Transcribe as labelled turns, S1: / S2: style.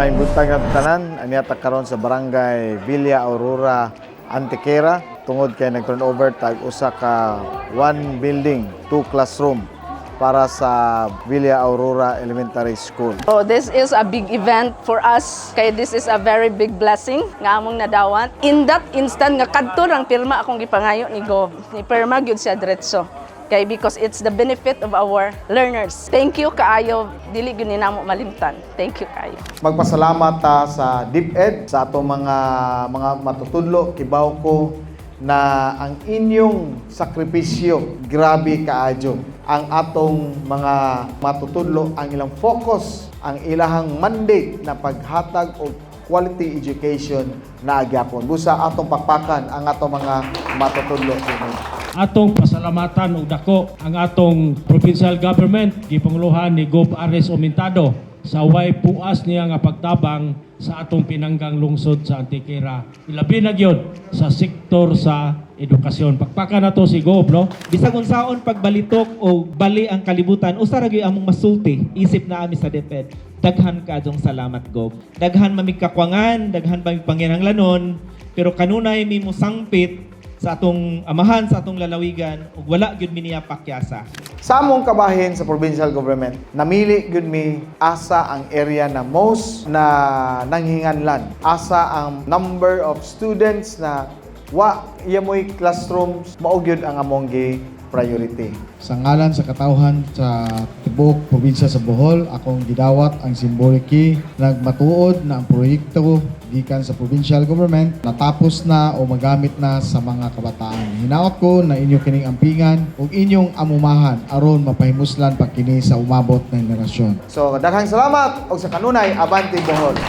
S1: May buntag nga tanan, aniya ta karon sa barangay Villa Aurora, Antequera. Tungod kay nag-turnover tag usa ka 1 building, 2 classroom para sa Villa Aurora Elementary School.
S2: So this is a big event for us. Kay this is a very big blessing nga among nadawat. In that instant nga kadto rang pirma akong gipangayo ni Gov. Ni pirma gyud siya diretso. Kay because it's the benefit of our learners. Thank you kaayo, dili gyud ni namo malimtan. Thank you kaayo.
S1: Magpasalamat ta sa DepEd, sa atong mga matutudlo, kibaw ko na ang inyong sakripisyo grabe kaadyo. Ang atong mga matutudlo, ang ilang focus, ang ilahang mandate na paghatag og quality education na agyapon. Busa atong pakpakan ang atong mga matutudlo.
S3: Atong pasalamatan og dako ang atong provincial government gipanguluhan ni Gov. Ares Omentado sa way puas niya nga pagtabang sa atong pinanggang lungsod sa Antequera. Ilabi na gyud sa sektor sa edukasyon. Pakpakan nato si Gov, no?
S4: Bisag unsaon pagbalitok o bali ang kalibutan, usa ra gyud among masulti isip na ami sa DepEd. Daghan kadtong salamat, Gov. Daghan mamigkakwangan, daghan pangpanginahanglanon, pero kanunay mi mo sangpit sa atong amahan, sa atong lalawigan, ug wala gyud mi niya pakyasa.
S1: Sa among kabahin sa provincial government, namili gyud mi asa ang area na most na nanghinganlan. Asa ang number of students na wa iya mo'y classrooms, mao gyud ang among priority.
S5: Sa ngalan sa katawhan sa tibuok probinsya sa Bohol, akong gidawat ang simboliki nagmatuod na ang proyekto gikan sa provincial government natapos na o magamit na sa mga kabataan. Hinaot ko na inyo kining ampingan ug inyong amumahan aron mapahimuslan pag kini sa umabot na henerasyon.
S1: So daghang salamat og sa kanunay, Abante Bohol.